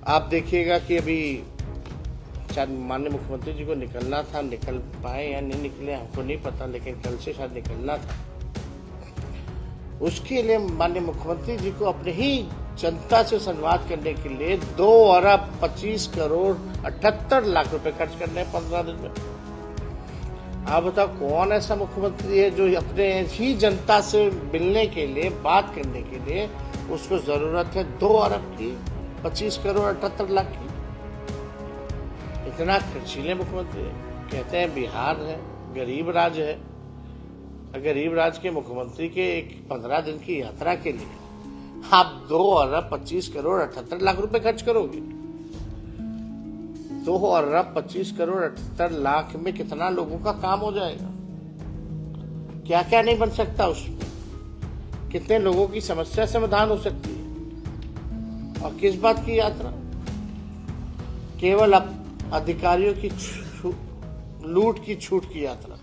आप देखिएगा कि अभी शायद माननीय मुख्यमंत्री जी को निकलना था, निकल पाए या नहीं निकले हमको नहीं पता, लेकिन कल से शायद निकलना था। उसके लिए माननीय मुख्यमंत्री जी को अपने ही जनता से संवाद करने के लिए 2 अरब 25 करोड़ 78 लाख रुपए खर्च करने हैं 15 दिन में। आप बताओ कौन ऐसा मुख्यमंत्री है जो अपने ही जनता से मिलने के लिए, बात करने के लिए उसको जरूरत है 2 अरब की 25 करोड़ 78 लाख की। इतना खर्चीले मुख्यमंत्री है। कहते हैं बिहार है, गरीब राज्य है। गरीब राज्य के मुख्यमंत्री के एक 15 दिन की यात्रा के लिए आप 2 अरब 25 करोड़ 78 लाख रुपए खर्च करोगे। 2 अरब 25 करोड़ 78 लाख में कितना लोगों का काम हो जाएगा, क्या क्या नहीं बन सकता उसमें, कितने लोगों की समस्या समाधान हो सकती है। और किस बात की यात्रा, केवल अधिकारियों की लूट की छूट की यात्रा।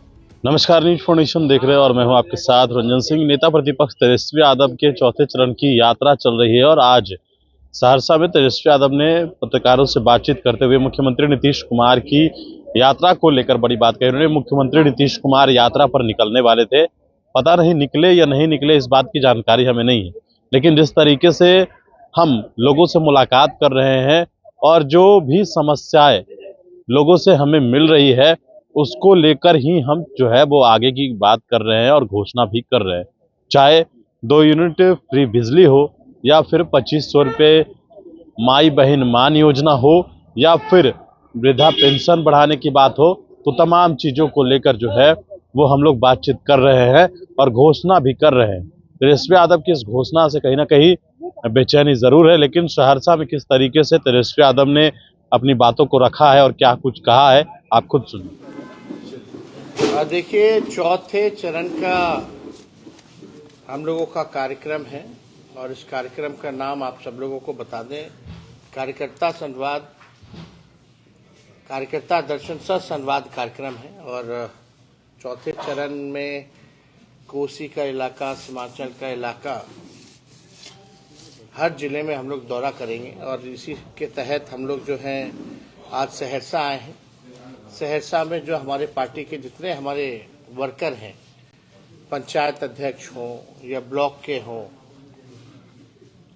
नमस्कार, न्यूज फाउंडेशन देख रहे हैं और मैं हूं आपके साथ रंजन सिंह। नेता प्रतिपक्ष तेजस्वी यादव के चौथे चरण की यात्रा चल रही है और आज सहरसा में तेजस्वी यादव ने पत्रकारों से बातचीत करते हुए मुख्यमंत्री नीतीश कुमार की यात्रा को लेकर बड़ी बात कही। उन्होंने मुख्यमंत्री नीतीश कुमार यात्रा पर निकलने वाले थे, पता नहीं निकले या नहीं निकले, इस बात की जानकारी हमें नहीं है, लेकिन जिस तरीके से हम लोगों से मुलाकात कर रहे हैं और जो भी समस्याएं लोगों से हमें मिल रही है उसको लेकर ही हम जो है वो आगे की बात कर रहे हैं और घोषणा भी कर रहे हैं। चाहे 2 यूनिट फ्री बिजली हो या फिर 2500 रुपये माई बहन मान योजना हो या फिर वृद्धा पेंशन बढ़ाने की बात हो, तो तमाम चीजों को लेकर जो है वो हम लोग बातचीत कर रहे हैं और घोषणा भी कर रहे हैं। तेजस्वी यादव की इस घोषणा से कहीं ना कहीं बेचैनी जरूर है, लेकिन सहरसा में किस तरीके से तेजस्वी यादव ने अपनी बातों को रखा है और क्या कुछ कहा है आप खुद सुनिए। देखिए, चौथे चरण का हम लोगों का कार्यक्रम है और इस कार्यक्रम का नाम आप सब लोगों को बता दें, कार्यकर्ता संवाद, कार्यकर्ता दर्शन सह संवाद कार्यक्रम है। और चौथे चरण में कोसी का इलाका, सीमांचल का इलाका, हर जिले में हम लोग दौरा करेंगे और इसी के तहत हम लोग जो हैं आज सहरसा आए हैं। सहरसा में जो हमारे पार्टी के जितने हमारे वर्कर हैं, पंचायत अध्यक्ष हों या ब्लॉक के हों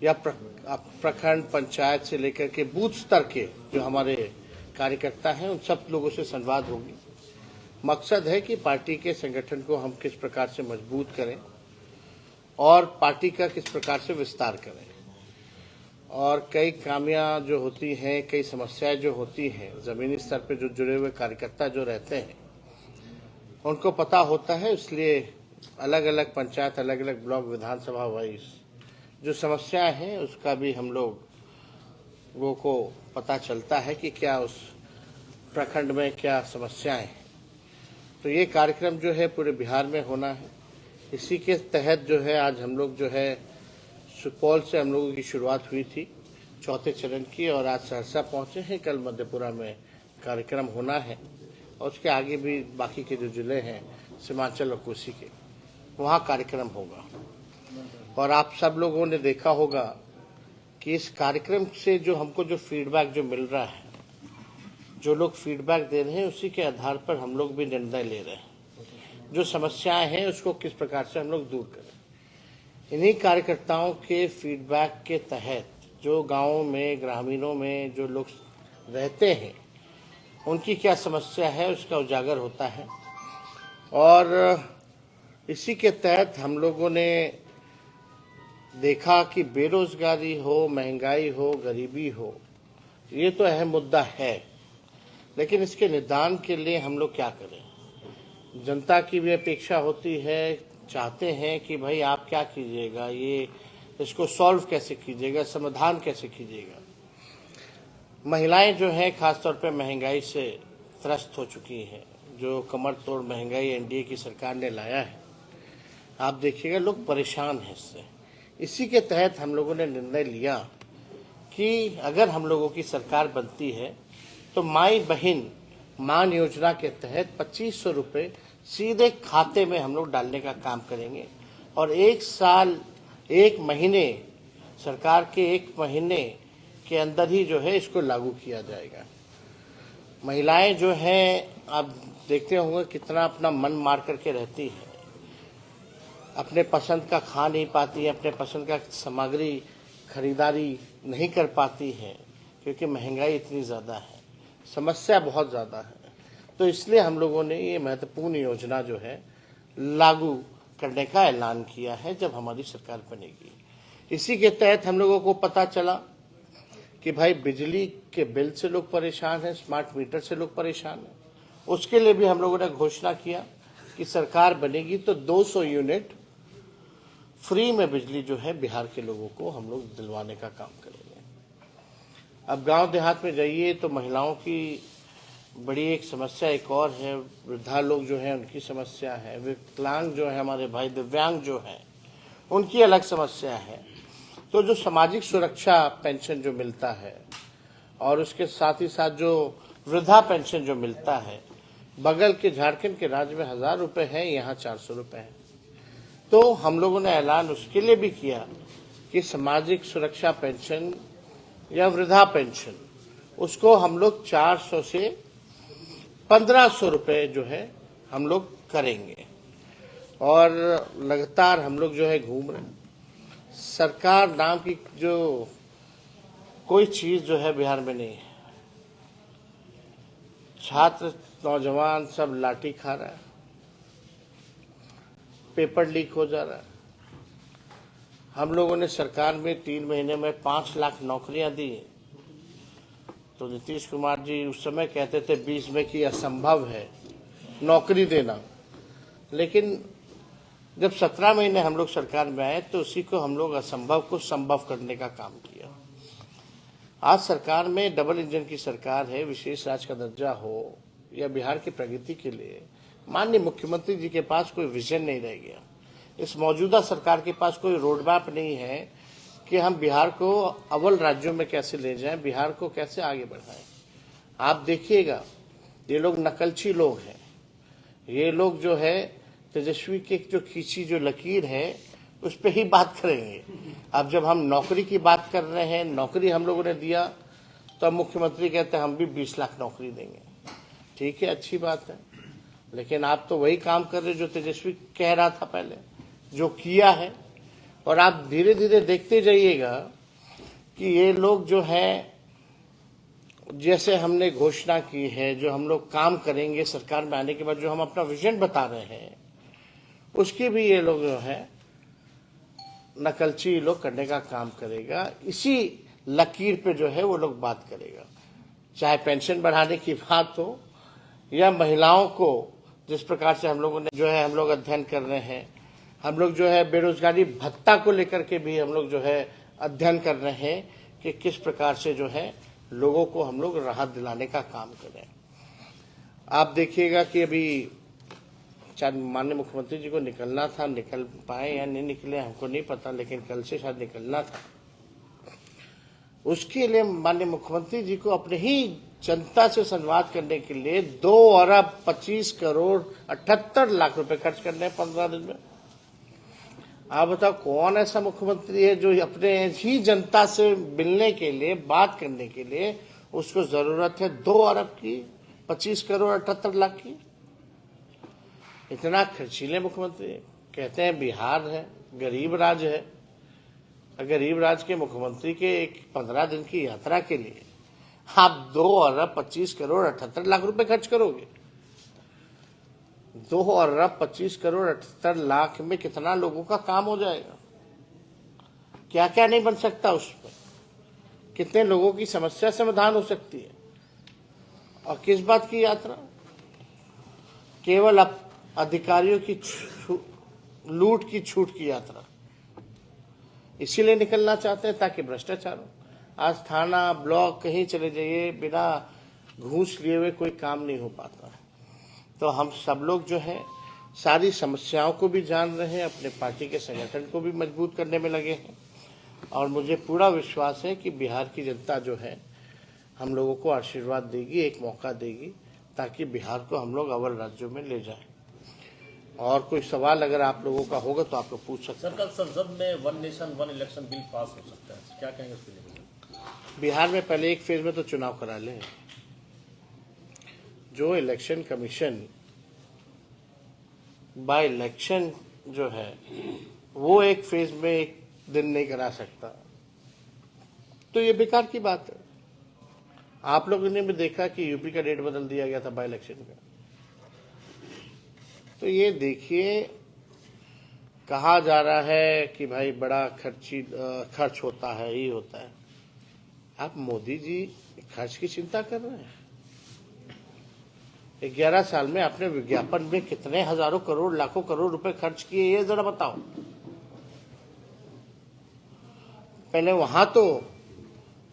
या प्रखंड पंचायत से लेकर के बूथ स्तर के जो हमारे कार्यकर्ता हैं, उन सब लोगों से संवाद होगी। मकसद है कि पार्टी के संगठन को हम किस प्रकार से मजबूत करें और पार्टी का किस प्रकार से विस्तार करें। और कई खामियां जो होती हैं, कई समस्याएं जो होती हैं, जमीनी स्तर पे जो जुड़े हुए कार्यकर्ता जो रहते हैं उनको पता होता है, इसलिए अलग अलग पंचायत, अलग अलग ब्लॉक, विधानसभा वाइज जो समस्याएं हैं उसका भी हम लोगों को पता चलता है कि क्या उस प्रखंड में क्या समस्याएं हैं। तो ये कार्यक्रम जो है पूरे बिहार में होना है। इसी के तहत जो है आज हम लोग जो है सुपौल से हम लोगों की शुरुआत हुई थी चौथे चरण की और आज सहरसा पहुंचे हैं। कल मधेपुरा में कार्यक्रम होना है और उसके आगे भी बाकी के जो जिले हैं सीमांचल और कोसी के, वहाँ कार्यक्रम होगा। और आप सब लोगों ने देखा होगा कि इस कार्यक्रम से जो हमको जो फीडबैक जो मिल रहा है, जो लोग फीडबैक दे रहे हैं, उसी के आधार पर हम लोग भी निर्णय ले रहे हैं। जो समस्याएं हैं उसको किस प्रकार से हम लोग दूर करें। इन्हीं कार्यकर्ताओं के फीडबैक के तहत जो गांवों में, ग्रामीणों में जो लोग रहते हैं, उनकी क्या समस्या है उसका उजागर होता है। और इसी के तहत हम लोगों ने देखा कि बेरोजगारी हो, महंगाई हो, गरीबी हो, ये तो अहम मुद्दा है, लेकिन इसके निदान के लिए हम लोग क्या करें। जनता की भी अपेक्षा होती है, चाहते हैं कि भाई आप क्या कीजिएगा, ये इसको सॉल्व कैसे कीजिएगा, समाधान कैसे कीजिएगा। महिलाएं जो हैं खासतौर पे महंगाई से त्रस्त हो चुकी हैं, जो कमर तोड़ महंगाई एनडीए की सरकार ने लाया है, आप देखिएगा लोग परेशान हैं इससे। इसी के तहत हम लोगों ने निर्णय लिया कि अगर हम लोगों की सरकार बनती है तो माई बहन मान योजना के तहत 2500 रुपये सीधे खाते में हम लोग डालने का काम करेंगे। और 1 साल 1 महीने सरकार के 1 महीने के अंदर ही जो है इसको लागू किया जाएगा। महिलाएं जो हैं, आप देखते होंगे कितना अपना मन मार करके रहती है, अपने पसंद का खा नहीं पाती है, अपने पसंद का सामग्री खरीदारी नहीं कर पाती है, क्योंकि महंगाई इतनी ज़्यादा है, समस्या बहुत ज़्यादा है। तो इसलिए हम लोगों ने ये महत्वपूर्ण योजना जो है लागू करने का ऐलान किया है जब हमारी सरकार बनेगी। इसी के तहत हम लोगों को पता चला कि भाई बिजली के बिल से लोग परेशान हैं, स्मार्ट मीटर से लोग परेशान हैं। उसके लिए भी हम लोगों ने घोषणा किया कि सरकार बनेगी तो 200 यूनिट फ्री में बिजली जो है बिहार के लोगों को हम लोग दिलवाने का काम करेंगे। अब गांव देहात में जाइए तो महिलाओं की बड़ी एक समस्या एक और है, वृद्धा लोग जो है उनकी समस्या है, विकलांग जो है हमारे भाई दिव्यांग जो है उनकी अलग समस्या है। तो जो सामाजिक सुरक्षा पेंशन जो मिलता है और उसके साथ ही साथ जो वृद्धा पेंशन जो मिलता है, बगल के झारखंड के राज्य में 1000 रुपए है, यहाँ 400 रुपए है। तो हम लोगों ने ऐलान उसके लिए भी किया कि सामाजिक सुरक्षा पेंशन या वृद्धा पेंशन उसको हम लोग 400 से 1500 रुपए जो है हम लोग करेंगे। और लगातार हम लोग जो है घूम रहे हैं। सरकार नाम की जो कोई चीज जो है बिहार में नहीं है। छात्र नौजवान सब लाठी खा रहा है, पेपर लीक हो जा रहा है। हम लोगों ने सरकार में 3 महीने में 5 लाख नौकरियां दी। तो नीतीश कुमार जी उस समय कहते थे 20 में कि असंभव है नौकरी देना, लेकिन जब 17 महीने हम लोग सरकार में आए तो उसी को हम लोग असंभव को संभव करने का काम किया। आज सरकार में डबल इंजन की सरकार है, विशेष राज्य का दर्जा हो या बिहार की प्रगति के लिए माननीय मुख्यमंत्री जी के पास कोई विजन नहीं रह गया। इस मौजूदा सरकार के पास कोई रोड मैप नहीं है कि हम बिहार को अव्वल राज्यों में कैसे ले जाएं, बिहार को कैसे आगे बढ़ाएं। आप देखिएगा ये लोग नकलची लोग हैं। ये लोग जो है तेजस्वी के जो खींची जो लकीर है उस पर ही बात करेंगे। अब जब हम नौकरी की बात कर रहे हैं, नौकरी हम लोगों ने दिया तो अब मुख्यमंत्री कहते हैं हम भी 20 लाख नौकरी देंगे। ठीक है, अच्छी बात है, लेकिन आप तो वही काम कर रहे जो तेजस्वी कह रहा था पहले, जो किया है। और आप धीरे धीरे देखते जाइएगा कि ये लोग जो है, जैसे हमने घोषणा की है, जो हम लोग काम करेंगे सरकार में आने के बाद, जो हम अपना विजन बता रहे हैं, उसके भी ये लोग जो है नकलची लोग करने का काम करेगा। इसी लकीर पे जो है वो लोग बात करेगा, चाहे पेंशन बढ़ाने की बात हो या महिलाओं को जिस प्रकार से हम लोगों ने जो है हम लोग अध्ययन कर रहे हैं। हम लोग जो है बेरोजगारी भत्ता को लेकर के भी हम लोग जो है अध्ययन कर रहे हैं कि किस प्रकार से जो है लोगों को हम लोग राहत दिलाने का काम करें। आप देखिएगा कि अभी शायद माननीय मुख्यमंत्री जी को निकलना था, निकल पाए या नहीं निकले हमको नहीं पता, लेकिन कल से शायद निकलना था। उसके लिए माननीय मुख्यमंत्री जी को अपने ही जनता से संवाद करने के लिए 2 अरब 25 करोड़ 78 लाख रुपए खर्च करने हैं 15 दिन में। आप बताओ कौन ऐसा मुख्यमंत्री है जो अपने ही जनता से मिलने के लिए, बात करने के लिए उसको जरूरत है 2 अरब की 25 करोड़ 78 लाख की। इतना खर्चीले मुख्यमंत्री कहते हैं बिहार है गरीब राज्य है। गरीब राज्य के मुख्यमंत्री के एक 15 दिन की यात्रा के लिए आप 2 अरब 25 करोड़ 78 लाख रुपए खर्च करोगे। 2 अरब 25 करोड़ 78 लाख में कितना लोगों का काम हो जाएगा, क्या क्या नहीं बन सकता उसमें, कितने लोगों की समस्या समाधान हो सकती है। और किस बात की यात्रा, केवल अधिकारियों की लूट की छूट की यात्रा। इसीलिए निकलना चाहते हैं ताकि भ्रष्टाचार हो। आज थाना ब्लॉक कहीं चले जाइए, बिना घूस लिए हुए कोई काम नहीं हो पाता। तो हम सब लोग जो है सारी समस्याओं को भी जान रहे हैं, अपने पार्टी के संगठन को भी मजबूत करने में लगे हैं। और मुझे पूरा विश्वास है कि बिहार की जनता जो है हम लोगों को आशीर्वाद देगी, एक मौका देगी ताकि बिहार को हम लोग अव्वल राज्यों में ले जाएं। और कोई सवाल अगर आप लोगों का होगा तो आप लोग पूछ सकते हैं। सर, कल संसद में 1 नेशन 1 इलेक्शन बिल पास हो सकता है, क्या कहेंगे उसके लिए? बिहार में पहले एक फेज में तो चुनाव करा लें। जो इलेक्शन कमीशन बाय इलेक्शन जो है वो एक फेज में एक दिन नहीं करा सकता, तो ये बेकार की बात है। आप लोगों ने भी देखा कि यूपी का डेट बदल दिया गया था बाय इलेक्शन का। तो ये देखिए, कहा जा रहा है कि भाई बड़ा खर्च होता है, ये होता है। आप मोदी जी खर्च की चिंता कर रहे हैं? 11 साल में आपने विज्ञापन में कितने हजारों करोड़ लाखों करोड़ रुपए खर्च किए, ये जरा बताओ। पहले वहां तो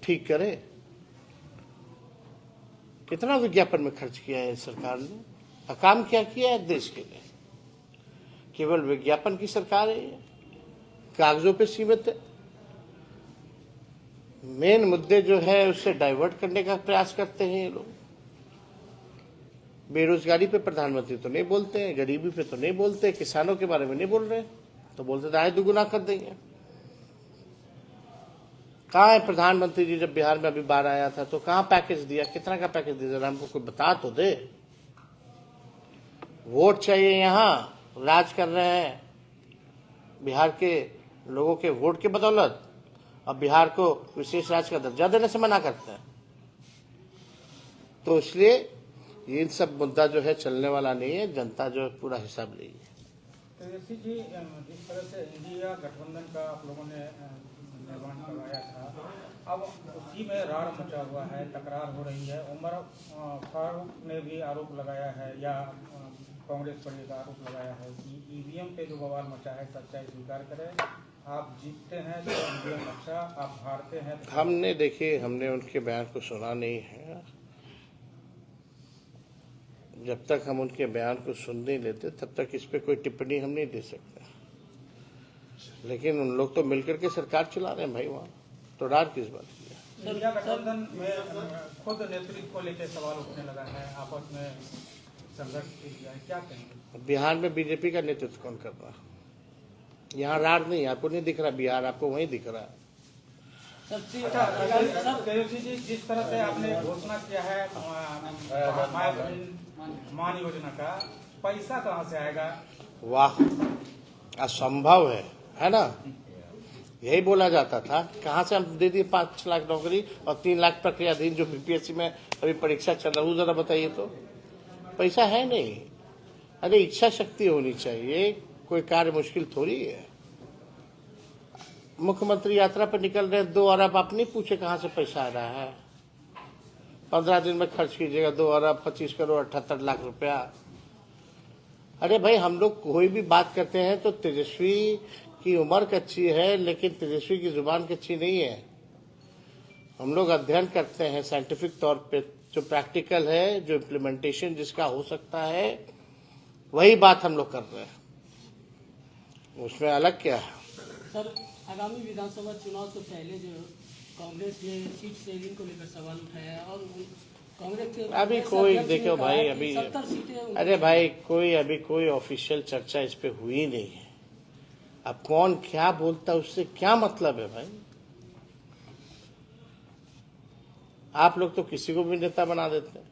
ठीक करे। कितना विज्ञापन में खर्च किया है सरकार ने, काम क्या किया है देश के लिए? केवल विज्ञापन की सरकार है, कागजों पे सीमित है। मेन मुद्दे जो है उससे डाइवर्ट करने का प्रयास करते हैं ये लोग। बेरोजगारी पे प्रधानमंत्री तो नहीं बोलते हैं, गरीबी पे तो नहीं बोलते, किसानों के बारे में नहीं बोल रहे, तो बोलते थे आय दुगुना कर देंगे। कहाँ है प्रधानमंत्री जी? जब बिहार में अभी बाढ़ आया था तो कहाँ पैकेज दिया? कितना का पैकेज दिया? जरा हमको कोई बता तो दे। वोट चाहिए, यहाँ राज कर रहे हैं बिहार के लोगों के वोट के बदौलत, अब बिहार को विशेष राज्य का दर्जा देने से मना करते हैं। तो इसलिए ये इन सब मुद्दा जो है चलने वाला नहीं है। जनता जो है पूरा हिसाब लेगी। तेजस्वी जी, जिस तरह से इंडिया गठबंधन का आप लोगों ने निर्माण करवाया था, अब उसी में राड़ मचा हुआ है, तकरार हो रही है। उमर फारूक ने भी आरोप लगाया है, या कांग्रेस पर एक आरोप लगाया है कि ईवीएम पे जो बवाल मचा है सच्चाई स्वीकार करें। आप जीतते हैं तो ईवीएम अच्छा, आप हारते हैं तो हमने देखिए, हमने उनके बयान को सुना नहीं है। जब तक हम उनके बयान को सुन नहीं लेते तब तक इस पे कोई टिप्पणी हम नहीं दे सकते। लेकिन उन लोग तो मिलकर के सरकार चला रहे हैं भाई, वहाँ तो रार किस बात की? इंडिया गठबंधन में खुद नेतृत्व को लेकर सवाल उठने लगा है, आपस में संघर्ष किया है, क्या कहेंगे? बिहार में बीजेपी का नेतृत्व कौन कर रहा है? यहाँ रार नहीं, आपको नहीं दिख रहा बिहार, आपको वहीं दिख रहा है। तेजस्वी जी, जिस तरह से आपने घोषणा किया है मान योजना का, पैसा कहाँ से आएगा? वाह, असंभव है ना? यही बोला जाता था, कहाँ से हम दे दिए 5 लाख नौकरी और 3 लाख प्रक्रियाधीन जो बीपीएससी में अभी परीक्षा चल रहा है, जरा बताइए तो। पैसा है नहीं। अरे इच्छा शक्ति होनी चाहिए, कोई कार्य मुश्किल थोड़ी है। मुख्यमंत्री यात्रा पर निकल रहे 2 अरब, आप नहीं पूछे कहाँ से पैसा आ रहा है? 15 दिन में खर्च कीजिएगा 2 अरब 25 करोड़ 78 लाख रुपया। अरे भाई, हम लोग कोई भी बात करते हैं तो तेजस्वी की उम्र कच्ची है, लेकिन तेजस्वी की जुबान कच्ची नहीं है। हम लोग अध्ययन करते हैं साइंटिफिक तौर पे, जो प्रैक्टिकल है, जो इम्प्लीमेंटेशन जिसका हो सकता है, वही बात हम लोग कर रहे हैं। उसमें अलग क्या है? सर, आगामी विधानसभा चुनाव से पहले जो कांग्रेस ने सीट शेयरिंग को लेकर सवाल उठाया और कांग्रेस के अभी कोई देखो भाई, अभी 70 सीटें, अरे भाई अभी कोई ऑफिशियल चर्चा इस पे हुई नहीं है। अब कौन क्या बोलता है उससे क्या मतलब है भाई? आप लोग तो किसी को भी नेता बना देते हैं,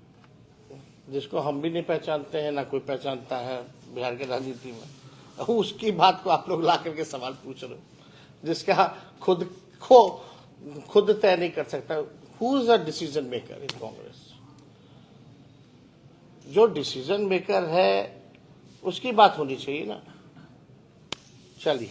जिसको हम भी नहीं पहचानते हैं, ना कोई पहचानता है बिहार के राजनीति में। उसकी बात को आप लोग ला करके सवाल पूछ रहे हो, जिसका खुद तय नहीं कर सकता। Who is the decision maker in Congress? जो डिसीजन मेकर है उसकी बात होनी चाहिए ना। चलिए।